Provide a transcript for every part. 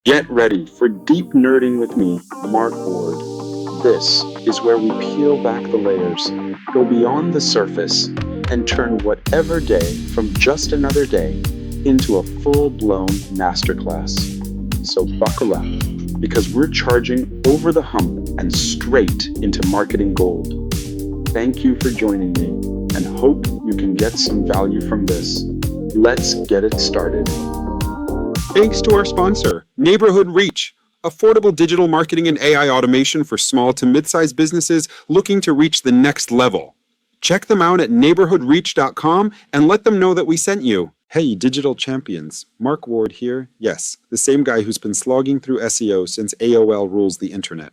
Get ready for deep nerding with me, Mark Ward. This is where we peel back the layers, go beyond the surface, and turn whatever day from just another day into a full-blown masterclass. So buckle up, because we're charging over the hump and straight into marketing gold. Thank you for joining me, and hope you can get some value from this. Let's get it started. Thanks to our sponsor, Neighborhood Reach, affordable digital marketing and AI automation for small to mid-sized businesses looking to reach the next level. Check them out at neighborhoodreach.com and let them know that we sent you. Hey, digital champions, Mark Ward here. Yes, the same guy who's been slogging through SEO since AOL rules the internet.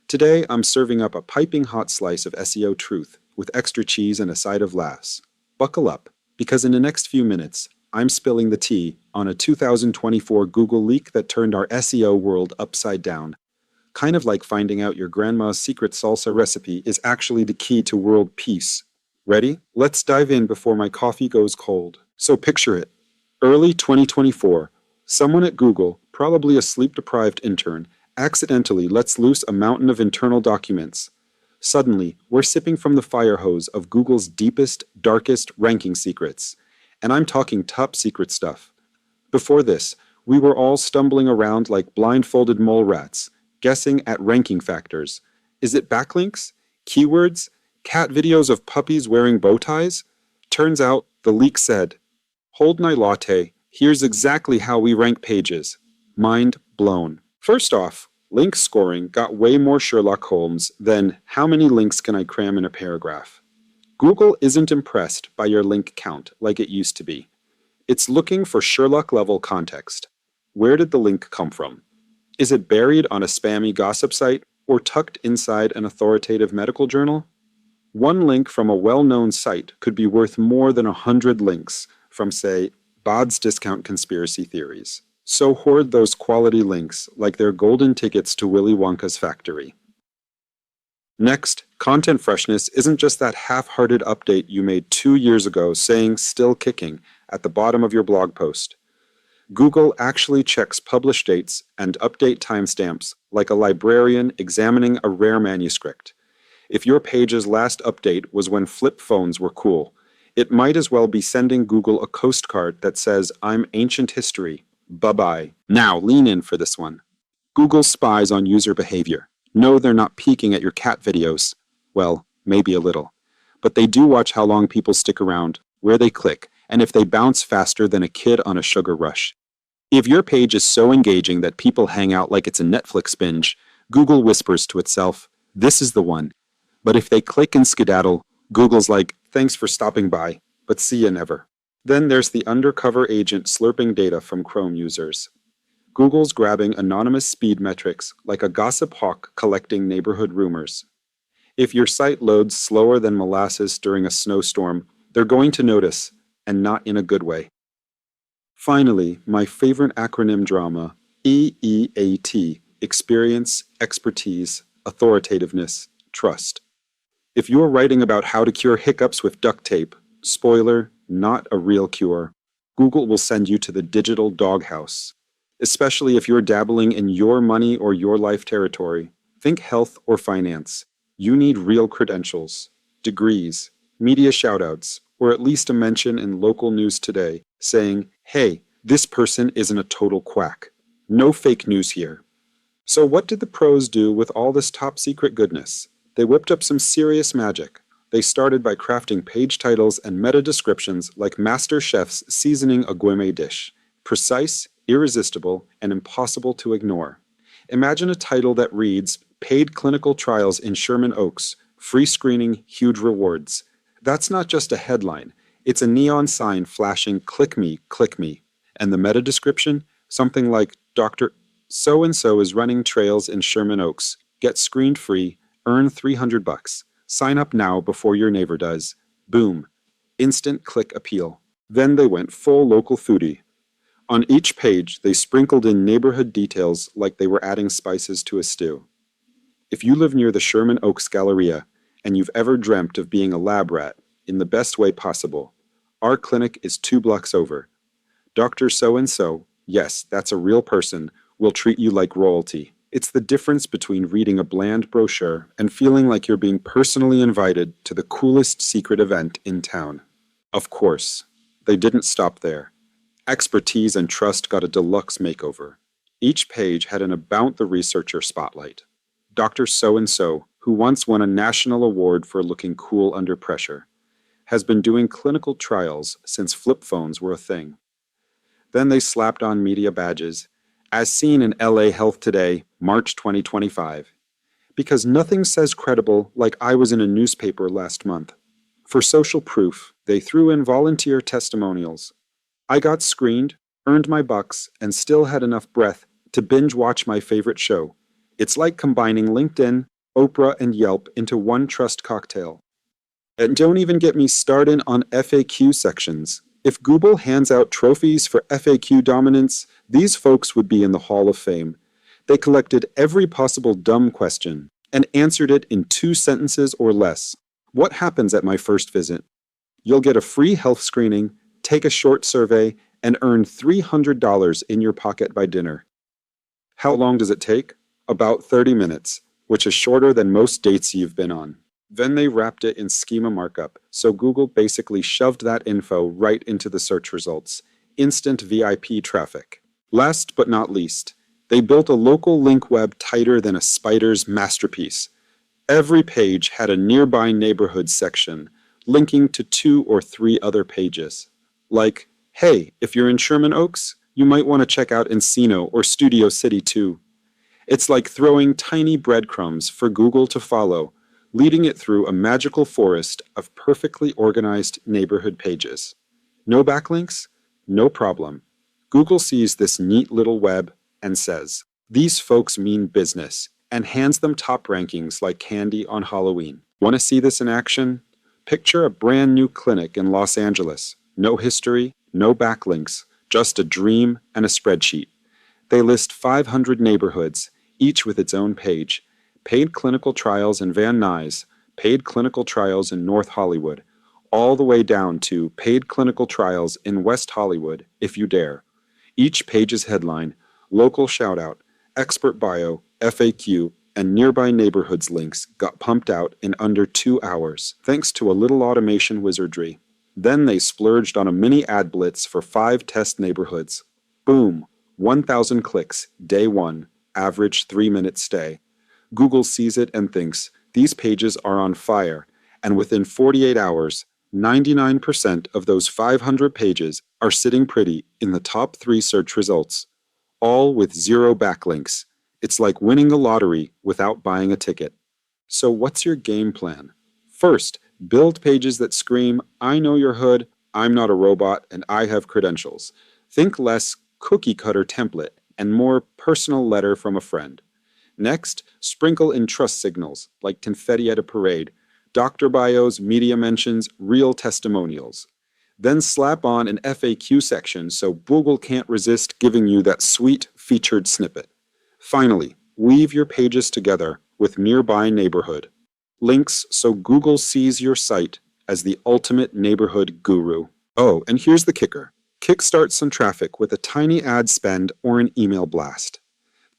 Today, I'm serving up a piping hot slice of SEO truth with extra cheese and a side of laughs. Buckle up, because in the next few minutes, I'm spilling the tea on a 2024 Google leak that turned our SEO world upside down. Kind of like finding out your grandma's secret salsa recipe is actually the key to world peace. Ready? Let's dive in before my coffee goes cold. So picture it. Early 2024, someone at Google, probably a sleep-deprived intern, accidentally lets loose a mountain of internal documents. Suddenly, we're sipping from the fire hose of Google's deepest, darkest ranking secrets. And I'm talking top secret stuff. Before this, we were all stumbling around like blindfolded mole rats, guessing at ranking factors. Is it backlinks? Keywords? Cat videos of puppies wearing bow ties? Turns out, the leak said, "Hold my latte, here's exactly how we rank pages." Mind blown. First off, link scoring got way more Sherlock Holmes than how many links can I cram in a paragraph. Google isn't impressed by your link count like it used to be. It's looking for Sherlock-level context. Where did the link come from? Is it buried on a spammy gossip site or tucked inside an authoritative medical journal? One link from a well-known site could be worth more than 100 links from, say, Bod's Discount Conspiracy Theories. So hoard those quality links like they're golden tickets to Willy Wonka's factory. Next, content freshness isn't just that half-hearted update you made 2 years ago saying "still kicking" at the bottom of your blog post. Google actually checks publish dates and update timestamps like a librarian examining a rare manuscript. If your page's last update was when flip phones were cool, it might as well be sending Google a postcard that says "I'm ancient history. Bye-bye." Now, lean in for this one. Google spies on user behavior. No, they're not peeking at your cat videos. Well, maybe a little. But they do watch how long people stick around, where they click, and if they bounce faster than a kid on a sugar rush. If your page is so engaging that people hang out like it's a Netflix binge, Google whispers to itself, "This is the one." But if they click and skedaddle, Google's like, "Thanks for stopping by, but see ya never." Then there's the undercover agent slurping data from Chrome users. Google's grabbing anonymous speed metrics like a gossip hawk collecting neighborhood rumors. If your site loads slower than molasses during a snowstorm, they're going to notice, and not in a good way. Finally, my favorite acronym drama, EEAT, experience, expertise, authoritativeness, trust. If you're writing about how to cure hiccups with duct tape, spoiler, not a real cure, Google will send you to the digital doghouse. Especially if you're dabbling in your money or your life territory. Think health or finance. You need real credentials, degrees, media shoutouts, or at least a mention in local news today saying, "Hey, this person isn't a total quack." No fake news here. So what did the pros do with all this top secret goodness? They whipped up some serious magic. They started by crafting page titles and meta descriptions like master chefs seasoning a gourmet dish. Precise, irresistible, and impossible to ignore. Imagine a title that reads, "Paid clinical trials in Sherman Oaks, free screening, huge rewards." That's not just a headline. It's a neon sign flashing, "Click me, click me." And the meta description? Something like, "Dr. So-and-so is running trails in Sherman Oaks. Get screened free, earn $300. Sign up now before your neighbor does." Boom. Instant click appeal. Then they went full local foodie. On each page, they sprinkled in neighborhood details like they were adding spices to a stew. If you live near the Sherman Oaks Galleria, and you've ever dreamt of being a lab rat, in the best way possible, our clinic is 2 blocks over. Dr. So-and-so, yes, that's a real person, will treat you like royalty. It's the difference between reading a bland brochure and feeling like you're being personally invited to the coolest secret event in town. Of course, they didn't stop there. Expertise and trust got a deluxe makeover. Each page had an About the Researcher spotlight. Dr. So-and-so, who once won a national award for looking cool under pressure, has been doing clinical trials since flip phones were a thing. Then they slapped on media badges, as seen in LA Health Today, March 2025. Because nothing says credible like I was in a newspaper last month. For social proof, they threw in volunteer testimonials. I got screened, earned my bucks, and still had enough breath to binge watch my favorite show. It's like combining LinkedIn, Oprah, and Yelp into one trust cocktail. And don't even get me started on FAQ sections. If Google hands out trophies for FAQ dominance, these folks would be in the Hall of Fame. They collected every possible dumb question and answered it in 2 sentences or less. What happens at my first visit? You'll get a free health screening, take a short survey, and earn $300 in your pocket by dinner. How long does it take? About 30 minutes, which is shorter than most dates you've been on. Then they wrapped it in schema markup, so Google basically shoved that info right into the search results. Instant VIP traffic. Last but not least, they built a local link web tighter than a spider's masterpiece. Every page had a nearby neighborhood section, linking to 2 or 3 other pages. Like, hey, if you're in Sherman Oaks, you might want to check out Encino or Studio City too. It's like throwing tiny breadcrumbs for Google to follow, leading it through a magical forest of perfectly organized neighborhood pages. No backlinks? No problem. Google sees this neat little web and says, these folks mean business, and hands them top rankings like candy on Halloween. Want to see this in action? Picture a brand new clinic in Los Angeles. No history, no backlinks, just a dream and a spreadsheet. They list 500 neighborhoods, each with its own page. Paid clinical trials in Van Nuys, paid clinical trials in North Hollywood, all the way down to paid clinical trials in West Hollywood, if you dare. Each page's headline, local shoutout, expert bio, FAQ, and nearby neighborhoods links got pumped out in under 2 hours, thanks to a little automation wizardry. Then they splurged on a mini ad blitz for 5 test neighborhoods. Boom, 1,000 clicks, day 1, average 3-minute stay. Google sees it and thinks, these pages are on fire, and within 48 hours, 99% of those 500 pages are sitting pretty in the top 3 search results, all with 0 backlinks. It's like winning the lottery without buying a ticket. So what's your game plan? First, build pages that scream, I know your hood, I'm not a robot, and I have credentials. Think less cookie-cutter template and more personal letter from a friend. Next, sprinkle in trust signals, like confetti at a parade, doctor bios, media mentions, real testimonials. Then slap on an FAQ section so Google can't resist giving you that sweet featured snippet. Finally, weave your pages together with nearby neighborhood. Links so Google sees your site as the ultimate neighborhood guru. Oh, and here's the kicker. Kickstart some traffic with a tiny ad spend or an email blast.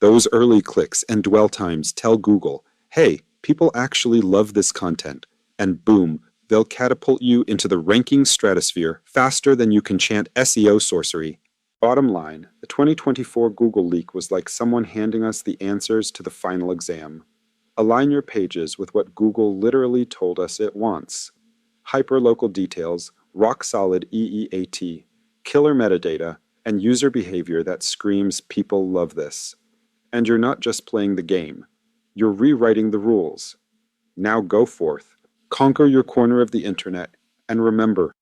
Those early clicks and dwell times tell Google, hey, people actually love this content. And boom, they'll catapult you into the ranking stratosphere faster than you can chant SEO sorcery. Bottom line, the 2024 Google leak was like someone handing us the answers to the final exam. Align your pages with what Google literally told us it wants. Hyperlocal details, rock-solid EEAT, killer metadata, and user behavior that screams people love this. And you're not just playing the game. You're rewriting the rules. Now go forth, conquer your corner of the internet, and remember,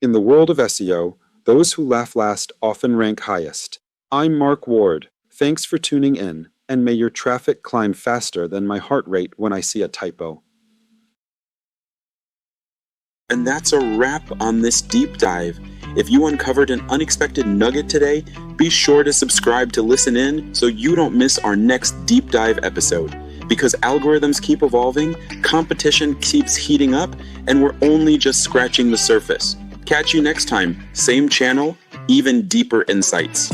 in the world of SEO, those who laugh last often rank highest. I'm Mark Ward. Thanks for tuning in, and may your traffic climb faster than my heart rate when I see a typo. And that's a wrap on this deep dive. If you uncovered an unexpected nugget today, be sure to subscribe to listen in so you don't miss our next deep dive episode. Because algorithms keep evolving, competition keeps heating up, and we're only just scratching the surface. Catch you next time, same channel, even deeper insights.